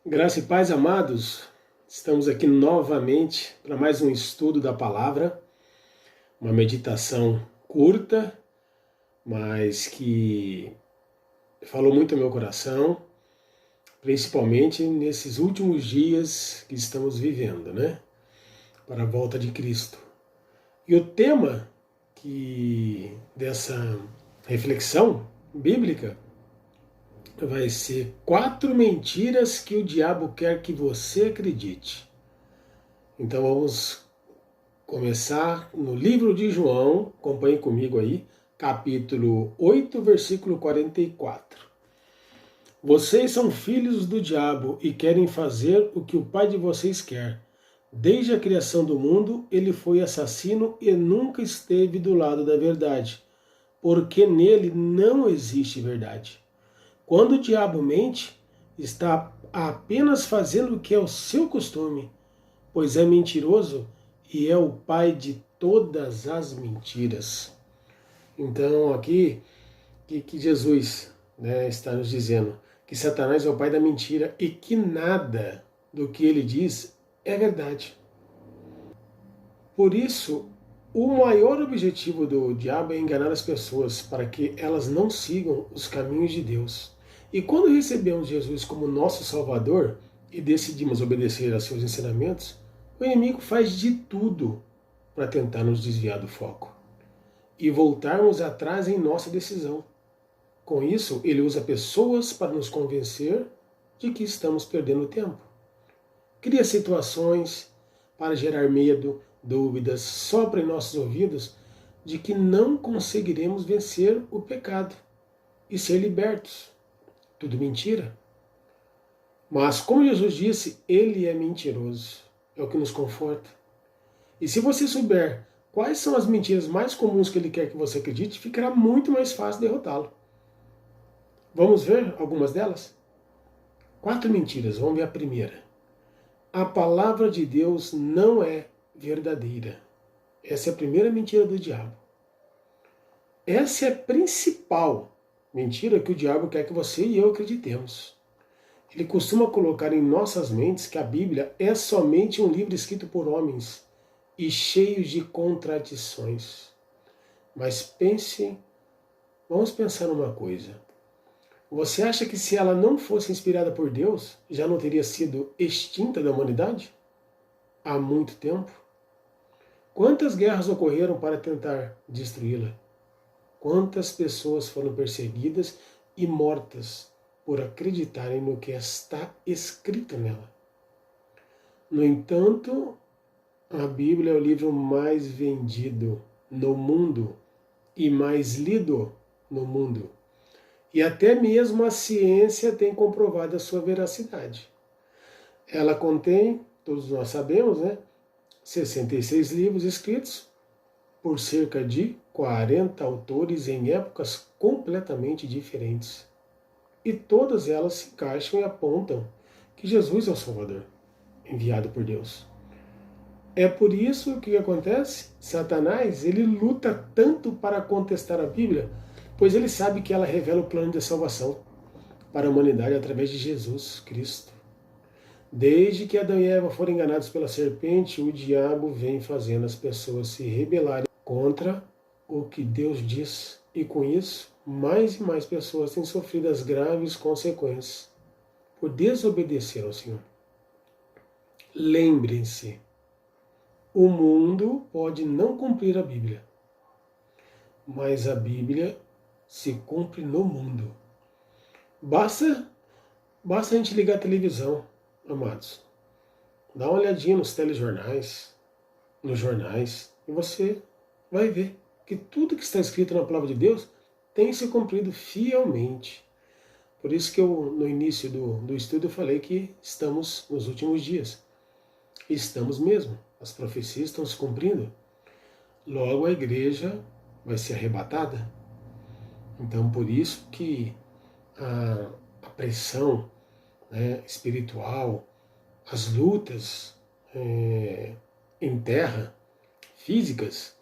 Graça e paz, amados. Estamos aqui novamente para mais um estudo da palavra, uma meditação curta, mas que falou muito ao meu coração, principalmente nesses últimos dias que estamos vivendo, né? Para a volta de Cristo. E o tema dessa reflexão bíblica vai ser 4 mentiras que o diabo quer que você acredite. Então vamos começar no livro de João, acompanhe comigo aí, capítulo 8, versículo 44. Vocês são filhos do diabo e querem fazer o que o pai de vocês quer. Desde a criação do mundo, ele foi assassino e nunca esteve do lado da verdade, porque nele não existe verdade. Quando o diabo mente, está apenas fazendo o que é o seu costume, pois é mentiroso e é o pai de todas as mentiras. Então aqui que Jesus, né, está nos dizendo que Satanás é o pai da mentira e que nada do que ele diz é verdade. Por isso, o maior objetivo do diabo é enganar as pessoas para que elas não sigam os caminhos de Deus. E quando recebemos Jesus como nosso Salvador e decidimos obedecer a seus ensinamentos, o inimigo faz de tudo para tentar nos desviar do foco e voltarmos atrás em nossa decisão. Com isso, ele usa pessoas para nos convencer de que estamos perdendo tempo. Cria situações para gerar medo, dúvidas, sopra em nossos ouvidos de que não conseguiremos vencer o pecado e ser libertos. Tudo mentira. Mas, como Jesus disse, ele é mentiroso. É o que nos conforta. E se você souber quais são as mentiras mais comuns que ele quer que você acredite, ficará muito mais fácil derrotá-lo. Vamos ver algumas delas? 4 mentiras. Vamos ver a primeira. A palavra de Deus não é verdadeira. Essa é a primeira mentira do diabo. Essa é a principal mentira que o diabo quer que você e eu acreditemos. Ele costuma colocar em nossas mentes que a Bíblia é somente um livro escrito por homens e cheio de contradições. Mas vamos pensar numa coisa. Você acha que se ela não fosse inspirada por Deus, já não teria sido extinta da humanidade? Há muito tempo? Quantas guerras ocorreram para tentar destruí-la? Quantas pessoas foram perseguidas e mortas por acreditarem no que está escrito nela? No entanto, a Bíblia é o livro mais vendido no mundo e mais lido no mundo. E até mesmo a ciência tem comprovado a sua veracidade. Ela contém, todos nós sabemos, 66 livros escritos por cerca de 40 autores em épocas completamente diferentes. E todas elas se encaixam e apontam que Jesus é o Salvador, enviado por Deus. É por isso que acontece? Satanás, ele luta tanto para contestar a Bíblia, pois ele sabe que ela revela o plano de salvação para a humanidade através de Jesus Cristo. Desde que Adão e Eva foram enganados pela serpente, o diabo vem fazendo as pessoas se rebelarem contra o que Deus diz. E com isso, mais e mais pessoas têm sofrido as graves consequências por desobedecer ao Senhor. Lembrem-se, o mundo pode não cumprir a Bíblia, mas a Bíblia se cumpre no mundo. Basta a gente ligar a televisão, amados. Dá uma olhadinha nos telejornais, nos jornais, e você vai ver que tudo que está escrito na palavra de Deus tem se cumprido fielmente. Por isso que eu, no início do estudo, eu falei que estamos nos últimos dias. Estamos mesmo. As profecias estão se cumprindo. Logo a igreja vai ser arrebatada. Então, por isso que a pressão, espiritual, as lutas em terra, físicas,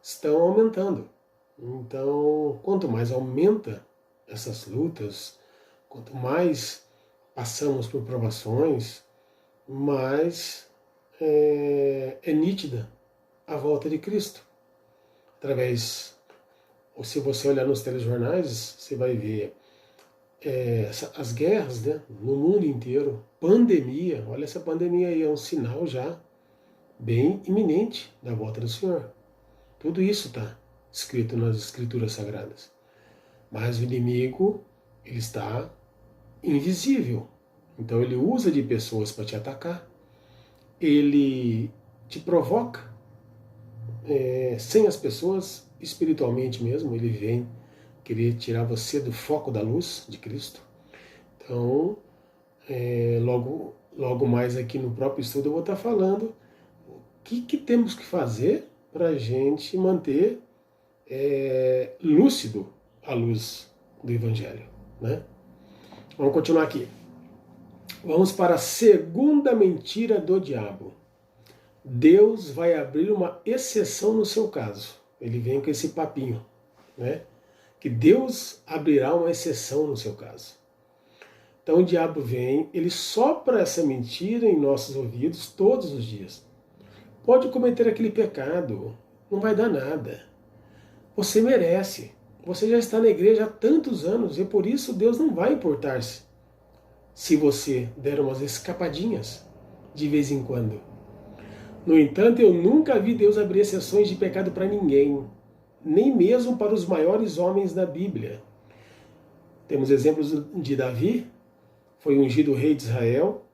estão aumentando. Então, quanto mais aumenta essas lutas, quanto mais passamos por provações, mas é nítida a volta de Cristo. Através, ou se você olhar nos telejornais, você vai ver as guerras, né, no mundo inteiro, pandemia, olha essa pandemia aí, é um sinal já bem iminente da volta do Senhor. Tudo isso está escrito nas Escrituras Sagradas. Mas o inimigo, ele está invisível. Então ele usa de pessoas para te atacar. Ele te provoca sem as pessoas, espiritualmente mesmo, ele vem querer tirar você do foco da luz de Cristo. Então, logo mais aqui no próprio estudo eu vou estar falando o que temos que fazer para a gente manter lúcido a luz do Evangelho, né? Vamos continuar aqui. Vamos para a segunda mentira do diabo. Deus vai abrir uma exceção no seu caso. Ele vem com esse papinho, né? Que Deus abrirá uma exceção no seu caso. Então o diabo vem, ele sopra essa mentira em nossos ouvidos todos os dias. Pode cometer aquele pecado, não vai dar nada. Você merece. Você já está na igreja há tantos anos e por isso Deus não vai importar-se se você der umas escapadinhas de vez em quando. No entanto, eu nunca vi Deus abrir exceções de pecado para ninguém, nem mesmo para os maiores homens da Bíblia. Temos exemplos de Davi, foi ungido rei de Israel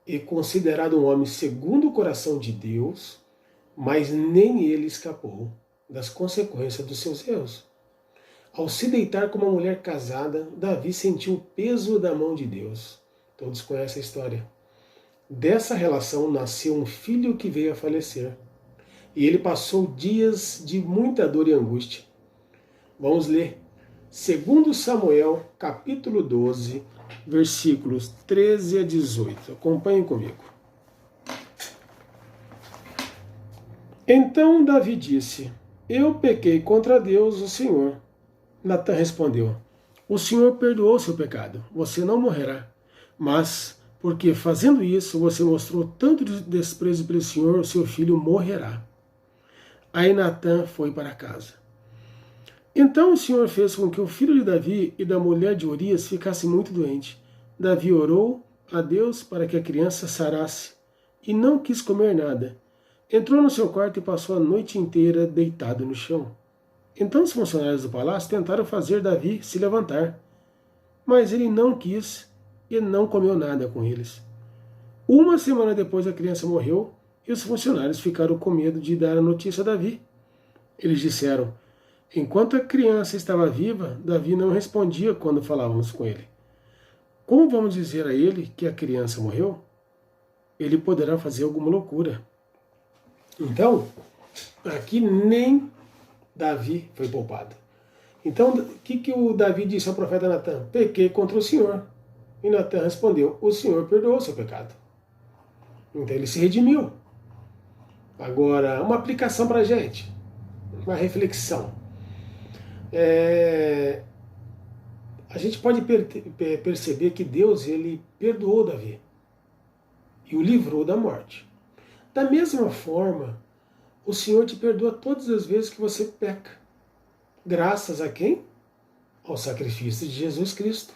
e considerado um homem segundo o coração de Deus, mas nem ele escapou das consequências dos seus erros. Ao se deitar com uma mulher casada, Davi sentiu o peso da mão de Deus. Todos conhecem a história. Dessa relação nasceu um filho que veio a falecer. E ele passou dias de muita dor e angústia. Vamos ler 2 Samuel, capítulo 12, versículos 13 a 18. Acompanhem comigo. Então Davi disse: Eu pequei contra Deus, o Senhor. Natã respondeu: O Senhor perdoou seu pecado, você não morrerá. Mas, porque fazendo isso você mostrou tanto desprezo pelo Senhor, seu filho morrerá. Aí Natã foi para casa. Então o Senhor fez com que o filho de Davi e da mulher de Urias ficasse muito doente. Davi orou a Deus para que a criança sarasse e não quis comer nada. Entrou no seu quarto e passou a noite inteira deitado no chão. Então os funcionários do palácio tentaram fazer Davi se levantar, mas ele não quis e não comeu nada com eles. Uma semana depois a criança morreu e os funcionários ficaram com medo de dar a notícia a Davi. Eles disseram: Enquanto a criança estava viva, Davi não respondia quando falávamos com ele. Como vamos dizer a ele que a criança morreu? Ele poderá fazer alguma loucura. Então, aqui nem Davi foi poupado. Então, o que o Davi disse ao profeta Natã? Pequei contra o Senhor. E Natã respondeu: O Senhor perdoou seu pecado. Então ele se redimiu. Agora, uma aplicação para a gente, uma reflexão. A gente pode perceber que Deus ele perdoou Davi e o livrou da morte. Da mesma forma, o Senhor te perdoa todas as vezes que você peca. Graças a quem? Ao sacrifício de Jesus Cristo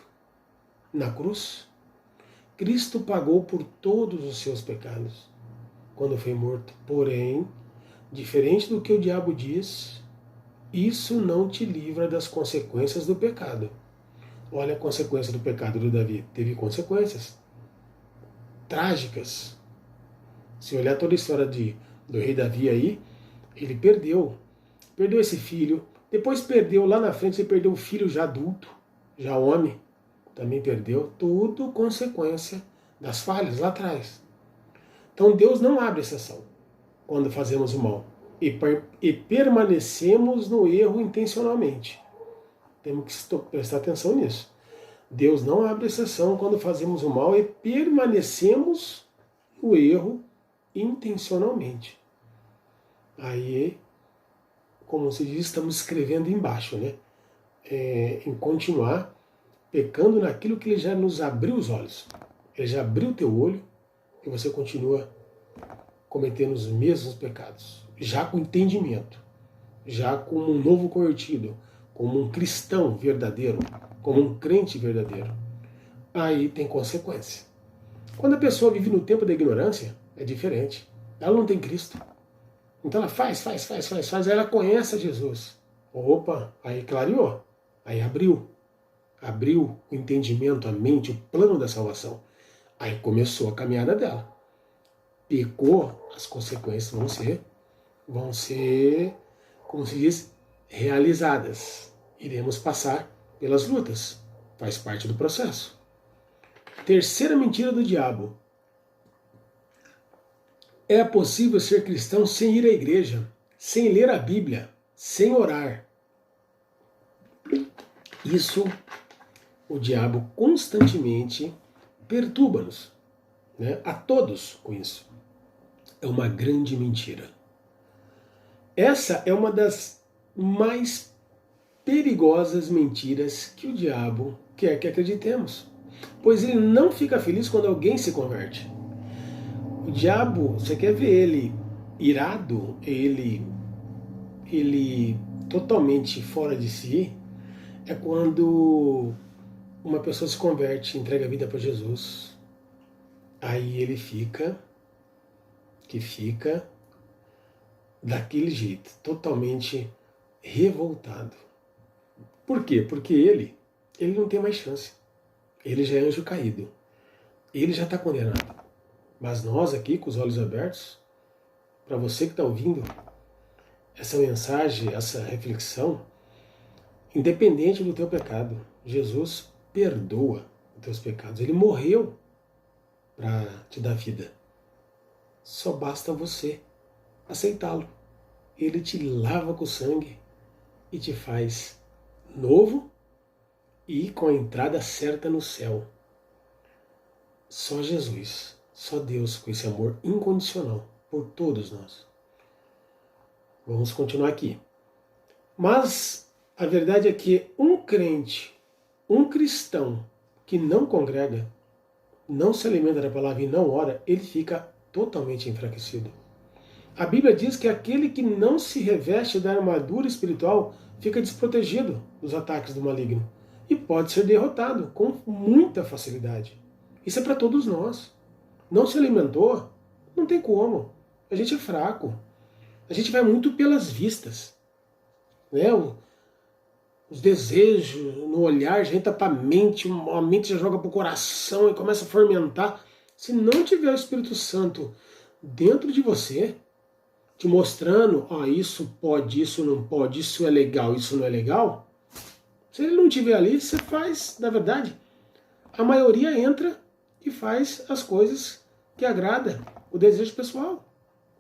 na cruz. Cristo pagou por todos os seus pecados quando foi morto. Porém, diferente do que o diabo diz, isso não te livra das consequências do pecado. Olha a consequência do pecado do Davi. Teve consequências trágicas. Se olhar toda a história do rei Davi aí, ele perdeu esse filho, depois perdeu lá na frente, ele perdeu o filho já adulto, já homem, também perdeu, tudo consequência das falhas lá atrás. Então Deus não abre exceção quando fazemos o mal e permanecemos no erro intencionalmente. Temos que prestar atenção nisso. Deus não abre exceção quando fazemos o mal e permanecemos no erro intencionalmente. Aí, como se diz, estamos escrevendo embaixo, né? Em continuar pecando naquilo que ele já nos abriu os olhos. Ele já abriu o teu olho e você continua cometendo os mesmos pecados, já com entendimento, já como um novo convertido, como um cristão verdadeiro, como um crente verdadeiro. Aí tem consequência. Quando a pessoa vive no tempo da ignorância, é diferente. Ela não tem Cristo. Então ela faz, aí ela conhece a Jesus. Opa, aí clareou, aí abriu o entendimento, a mente, o plano da salvação. Aí começou a caminhada dela. Pecou, as consequências vão ser, como se diz, realizadas. Iremos passar pelas lutas. Faz parte do processo. Terceira mentira do diabo. É possível ser cristão sem ir à igreja, sem ler a Bíblia, sem orar. Isso o diabo constantemente perturba-nos, né? A todos com isso. É uma grande mentira. Essa é uma das mais perigosas mentiras que o diabo quer que acreditemos, pois ele não fica feliz quando alguém se converte. O diabo, você quer ver ele irado, ele totalmente fora de si, é quando uma pessoa se converte, entrega a vida para Jesus. Aí ele fica daquele jeito, totalmente revoltado. Por quê? Porque ele não tem mais chance. Ele já é anjo caído. Ele já está condenado. Mas nós aqui, com os olhos abertos, para você que está ouvindo essa mensagem, essa reflexão, independente do teu pecado, Jesus perdoa os teus pecados. Ele morreu para te dar vida. Só basta você aceitá-lo. Ele te lava com sangue e te faz novo e com a entrada certa no céu. Só Jesus, só Deus com esse amor incondicional por todos nós. Vamos continuar aqui. Mas a verdade é que um crente, um cristão que não congrega, não se alimenta da palavra e não ora, ele fica totalmente enfraquecido. A Bíblia diz que aquele que não se reveste da armadura espiritual fica desprotegido dos ataques do maligno e pode ser derrotado com muita facilidade. Isso é para todos nós. Não se alimentou, não tem como. A gente é fraco. A gente vai muito pelas vistas, né? Os desejos no olhar já entra para a mente já joga para o coração e começa a fermentar. Se não tiver o Espírito Santo dentro de você, te mostrando, isso pode, isso não pode, isso é legal, isso não é legal, se ele não estiver ali, você faz, na verdade, a maioria entra e faz as coisas que agrada o desejo pessoal.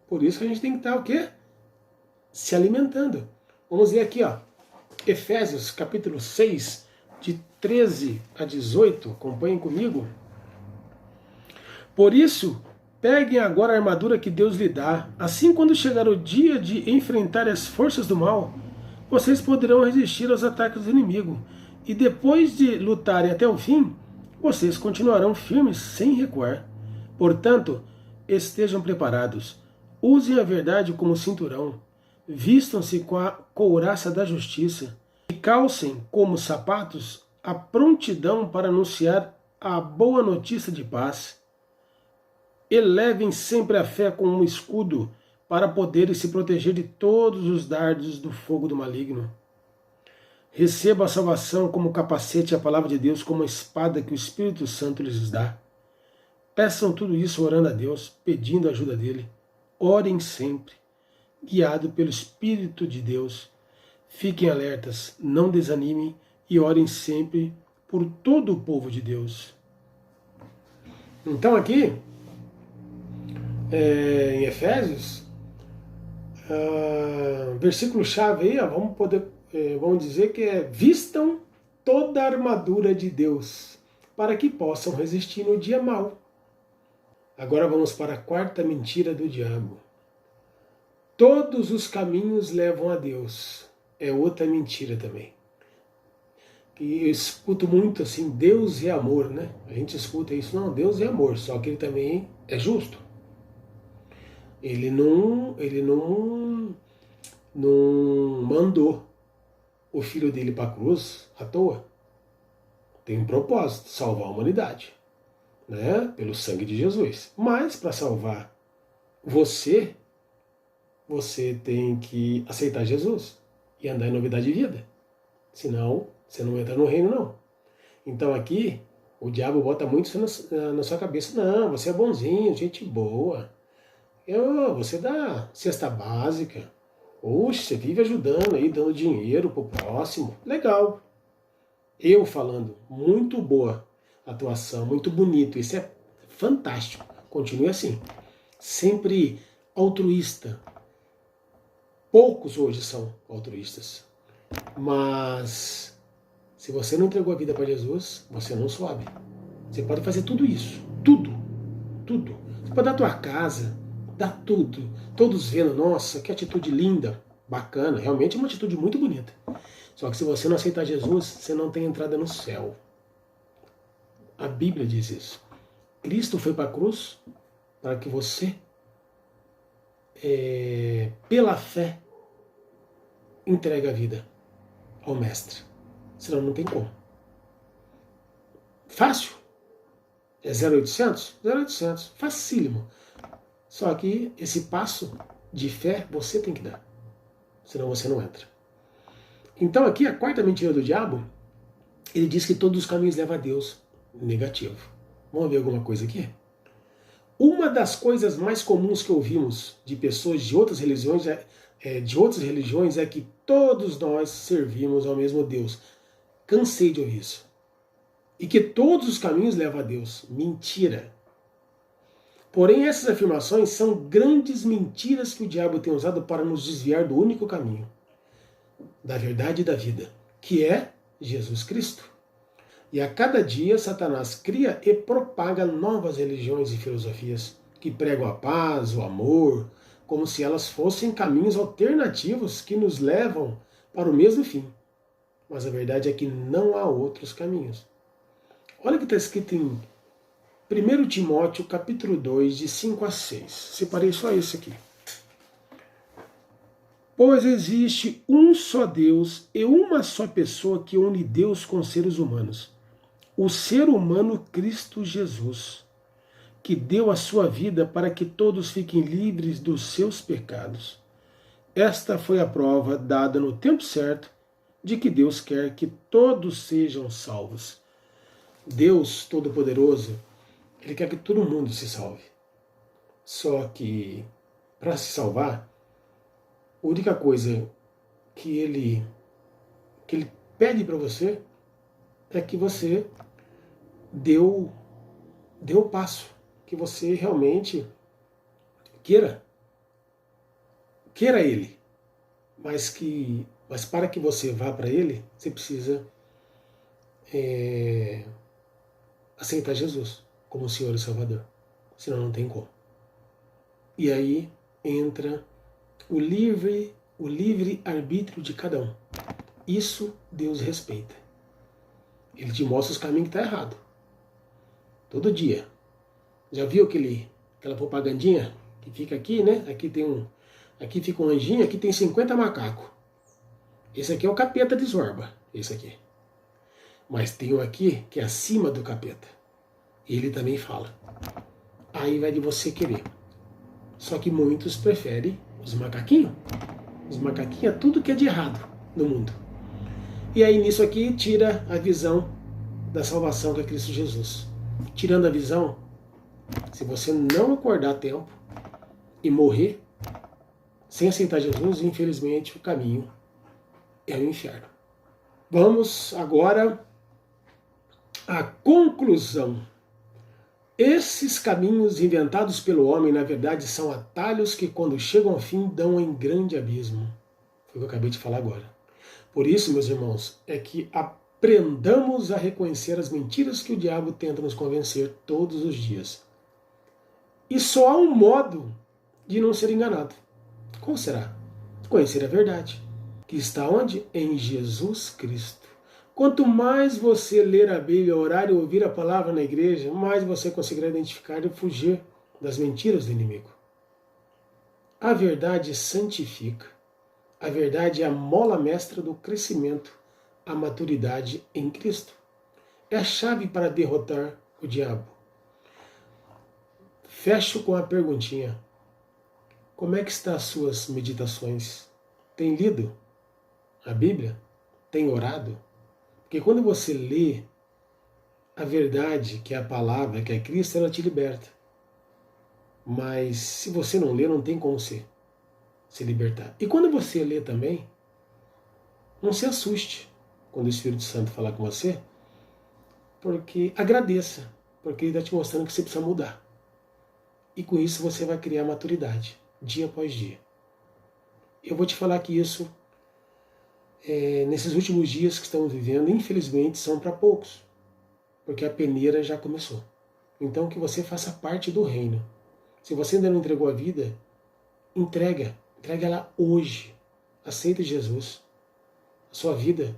Por isso que a gente tem que estar o quê? Se alimentando. Vamos ler aqui, Efésios capítulo 6, de 13 a 18, acompanhem comigo. Por isso, peguem agora a armadura que Deus lhe dá, assim quando chegar o dia de enfrentar as forças do mal, vocês poderão resistir aos ataques do inimigo, e depois de lutarem até o fim, vocês continuarão firmes sem recuar. Portanto, estejam preparados, usem a verdade como cinturão, vistam-se com a couraça da justiça e calcem como sapatos a prontidão para anunciar a boa notícia de paz. Elevem sempre a fé como um escudo para poderem se proteger de todos os dardos do fogo do maligno. Receba a salvação como capacete e a palavra de Deus como a espada que o Espírito Santo lhes dá. Peçam tudo isso orando a Deus, pedindo a ajuda dele. Orem sempre, guiado pelo Espírito de Deus. Fiquem alertas, não desanimem e orem sempre por todo o povo de Deus. Então aqui, em Efésios, versículo-chave aí, vamos dizer que é: vistam toda a armadura de Deus, para que possam resistir no dia mau. Agora vamos para a quarta mentira do diabo. Todos os caminhos levam a Deus. É outra mentira também. E eu escuto muito assim, Deus é amor, né? A gente escuta isso, não, Deus é amor, só que ele também é justo. Ele não mandou o filho dele para a cruz à toa. Tem um propósito, salvar a humanidade, né? Pelo sangue de Jesus. Mas para salvar você, você tem que aceitar Jesus e andar em novidade de vida. Senão, você não entra no reino, não. Então aqui, o diabo bota muito isso na sua cabeça. Não, você é bonzinho, gente boa. Você dá cesta básica. Oxe, você vive ajudando aí, dando dinheiro pro próximo. Legal. Eu falando, muito boa atuação, muito bonito. Isso é fantástico. Continue assim. Sempre altruísta. Poucos hoje são altruístas. Mas se você não entregou a vida para Jesus, você não sobe. Você pode fazer tudo isso. Tudo. Tudo. Você pode dar a tua casa, dar tudo. Todos vendo, nossa, que atitude linda, bacana. Realmente é uma atitude muito bonita. Só que se você não aceitar Jesus, você não tem entrada no céu. A Bíblia diz isso. Cristo foi para a cruz para que você, pela fé, entregue a vida ao Mestre. Senão não tem como. Fácil? É 0800? 0800. Facílimo. Só que esse passo de fé você tem que dar. Senão você não entra. Então aqui a quarta mentira do diabo, ele diz que todos os caminhos levam a Deus. Negativo. Vamos ver alguma coisa aqui? Uma das coisas mais comuns que ouvimos de pessoas de outras religiões é que todos nós servimos ao mesmo Deus. Cansei de ouvir isso. E que todos os caminhos levam a Deus. Mentira. Porém, essas afirmações são grandes mentiras que o diabo tem usado para nos desviar do único caminho, da verdade e da vida, que é Jesus Cristo. E a cada dia, Satanás cria e propaga novas religiões e filosofias que pregam a paz, o amor, como se elas fossem caminhos alternativos que nos levam para o mesmo fim. Mas a verdade é que não há outros caminhos. Olha o que está escrito em 1 Timóteo, capítulo 2, de 5 a 6. Separei só isso aqui. Pois existe um só Deus e uma só pessoa que une Deus com os seres humanos. O ser humano Cristo Jesus, que deu a sua vida para que todos fiquem livres dos seus pecados. Esta foi a prova dada no tempo certo de que Deus quer que todos sejam salvos. Deus Todo-Poderoso, Ele quer que todo mundo se salve. Só que, para se salvar, a única coisa que Ele pede para você é que você dê o passo, que você realmente queira Ele, mas para que você vá para Ele, você precisa aceitar Jesus como Senhor e Salvador, senão não tem como. E aí entra o livre arbítrio de cada um. Isso Deus respeita. Ele te mostra os caminhos que está errado. Todo dia. Já viu aquela propagandinha que fica aqui, né? Aqui fica um anjinho, aqui tem 50 macacos. Esse aqui é o capeta de Zorba, esse aqui. Mas tem um aqui que é acima do capeta. Ele também fala. Aí vai de você querer. Só que muitos preferem os macaquinhos. Os macaquinhos é tudo que é de errado no mundo. E aí nisso aqui tira a visão da salvação que é Cristo Jesus. Tirando a visão, se você não acordar a tempo e morrer sem aceitar Jesus, infelizmente o caminho é o inferno. Vamos agora à conclusão. Esses caminhos inventados pelo homem, na verdade, são atalhos que, quando chegam ao fim, dão em grande abismo. Foi o que eu acabei de falar agora. Por isso, meus irmãos, é que aprendamos a reconhecer as mentiras que o diabo tenta nos convencer todos os dias. E só há um modo de não ser enganado. Qual será? Conhecer a verdade, que está onde? Em Jesus Cristo. Quanto mais você ler a Bíblia, orar e ouvir a palavra na igreja, mais você conseguirá identificar e fugir das mentiras do inimigo. A verdade santifica. A verdade é a mola mestra do crescimento, a maturidade em Cristo. É a chave para derrotar o diabo. Fecho com a perguntinha. Como é que estão as suas meditações? Tem lido a Bíblia? Tem orado? Porque quando você lê a verdade, que é a palavra, que é Cristo, ela te liberta. Mas se você não lê, não tem como se libertar. E quando você lê também, não se assuste quando o Espírito Santo falar com você, porque agradeça, porque ele está te mostrando que você precisa mudar. E com isso você vai criar maturidade, dia após dia. Eu vou te falar que isso, nesses últimos dias que estamos vivendo, infelizmente são para poucos, porque a peneira já começou. Então que você faça parte do reino. Se você ainda não entregou a vida, entrega ela hoje. Aceita Jesus. A sua vida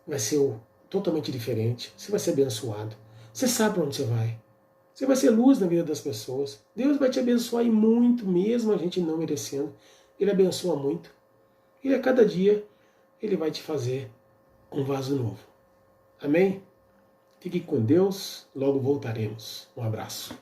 vai ser totalmente diferente. Você vai ser abençoado. Você sabe para onde você vai. Você vai ser luz na vida das pessoas. Deus vai te abençoar e muito, mesmo a gente não merecendo. Ele abençoa muito. E a cada dia Ele vai te fazer um vaso novo. Amém? Fique com Deus. Logo voltaremos. Um abraço.